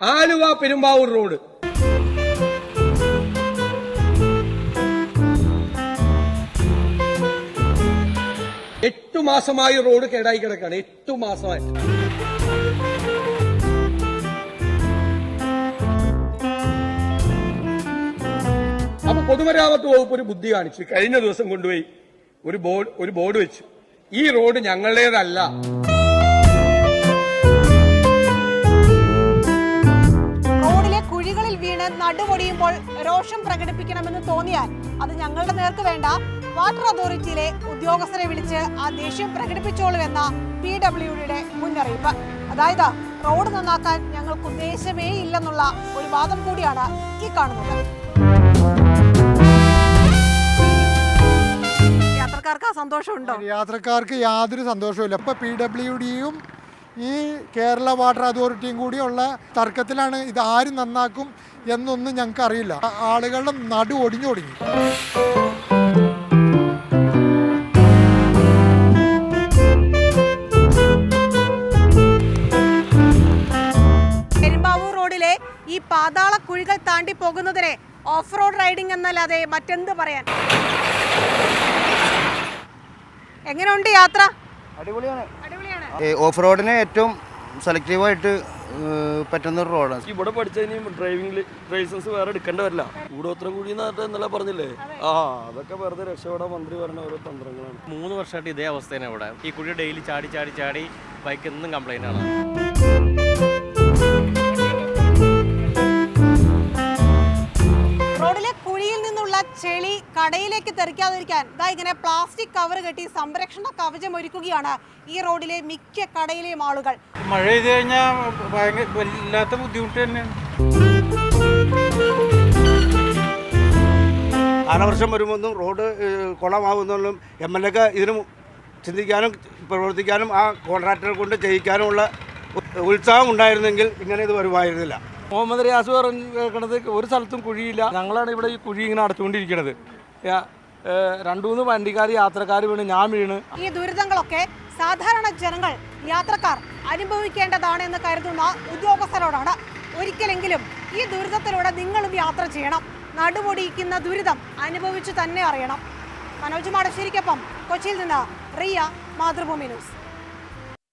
Aluva Perumbavoor road. എട്ടു മാസമായി road കേടായി കിടക്കാണ്. 8 മാസമായി. അപ്പൊ പൊതുമരാമത്ത് വകുപ്പ് ഒരു ബുദ്ധി കാണിച്ചു. കഴിഞ്ഞ ദിവസം കൊണ്ടുപോയി ഒരു ബോർഡ് വെച്ചു, ഈ റോഡ് ഞങ്ങളുടേതല്ല. റോഡിലെ കുഴികളിൽ വീണ് നടുപൊടിയുമ്പോൾ രോഷം പ്രകടിപ്പിക്കണമെന്ന് തോന്നിയാൽ അത് ഞങ്ങളുടെ നേർക്ക് വേണ്ട, വാട്ടർ അതോറിറ്റിയിലെ ഉദ്യോഗസ്ഥരെ വിളിച്ച് ആ ദേഷ്യം പ്രകടിപ്പിച്ചോളൂവെന്ന PWDയുടെ മുന്നറിയിപ്പ്. അതായത് റോഡ് നന്നാക്കാൻ ഞങ്ങൾക്ക് ഉദ്ദേശമേ ഇല്ലെന്നുള്ള ഒരു വാദം കൂടിയാണ് ഈ കാണുന്നത്. യാത്രക്കാർക്ക് സന്തോഷമുണ്ടോ? യാത്രക്കാർക്ക് യാതൊരു സന്തോഷവുമില്ല. ഇപ്പൊ PWDയും ഈ കേരള വാട്ടർ അതോറിറ്റിയും കൂടിയുള്ള തർക്കത്തിലാണ്. ഇത് ആര് നന്നാക്കും എന്നൊന്നും ഞങ്ങൾക്ക് അറിയില്ല. ആളുകളുടെ നടു ഒടിഞ്ഞു തുടങ്ങി. പെരുമ്പാവൂർ റോഡിലെ ഈ പാതാള കുഴികൾ താണ്ടി പോകുന്നതിനെ ഓഫ് റോഡ് റൈഡിംഗ് എന്നല്ലാതെ മറ്റെന്ത് പറയാൻ? എങ്ങനെയുണ്ട് യാത്ര? അടിപൊളിയാണ്. ഓഫ് റോഡിന് ഏറ്റവും സെലക്റ്റീവായിട്ട് പറ്റുന്ന ഒരു റോഡാണ്. ഇവിടെ പഠിച്ചതിന് ഡ്രൈവിംഗ് ലൈസൻസ് വേറെ എടുക്കേണ്ട വരില്ല. കൂടോത്രം കൂടി എന്നല്ല പറഞ്ഞില്ലേ, അതൊക്കെ വെറുതെ രക്ഷപ്പെടാൻ മന്ത്രി പറഞ്ഞ ഓരോ തന്ത്രങ്ങളാണ്. 3 വർഷമായിട്ട് ഇതേ അവസ്ഥയാണ് ഇവിടെ. ഈ കുഴി ഡെയിലി ചാടി ബൈക്ക് എന്നും കംപ്ലൈന്റ് ആണ്. റോഡിലെ കുഴിയിൽ നിന്നുള്ള ചെളി കടയിലേക്ക് തെറിക്കാതിരിക്കാൻ ഇങ്ങനെ പ്ലാസ്റ്റിക് കവർ കെട്ടി സംരക്ഷണ കവചം ഒരുക്കുകയാണ് ഈ റോഡിലെ മിക്ക കടയിലെയും ആളുകൾ. മഴ പെയ്ത് കഴിഞ്ഞാൽ വല്ലാത്ത ബുദ്ധിമുട്ട് തന്നെയാണ്. കാലവർഷം വരുമ്പോഴും റോഡ് കുളമാകുന്നതും MLA ഇതിനും ചിന്തിക്കാനും പ്രവർത്തിക്കാനും ആ കോൺട്രാക്ടറെ കൊണ്ട് ചെയ്യിക്കാനുമുള്ള ഉത്സാഹം ഉണ്ടായിരുന്നെങ്കിൽ ഇങ്ങനെ ഇത് വരുമായിരുന്നില്ല. മുഹമ്മദ് റിയാസ് പറഞ്ഞത് ഒരു സ്ഥലത്തും കുഴിയില്ല, ഞങ്ങളാണ് ഇവിടെ ഈ കുഴി ഇങ്ങനെ അടച്ചുകൊണ്ടിരിക്കുന്നത്. 2-3 വണ്ടിക്കാർ യാത്രക്കാർ വീണ്, ഞാൻ വീണ്. ഈ ദുരിതങ്ങളൊക്കെ സാധാരണ ജനങ്ങൾ യാത്രക്കാർ അനുഭവിക്കേണ്ടതാണ് എന്ന് കരുതുന്ന ഉദ്യോഗസ്ഥരോടാണ്. ഒരിക്കലെങ്കിലും ഈ ദുരിതത്തിലൂടെ നിങ്ങളും യാത്ര ചെയ്യണം. നടുപൊടിയിക്കുന്ന ദുരിതം അനുഭവിച്ചു തന്നെ അറിയണം. മനോജ് മാടശ്ശേരിക്കൊപ്പം കൊച്ചിയിൽ നിന്ന് റിയ, മാതൃഭൂമി ന്യൂസ്.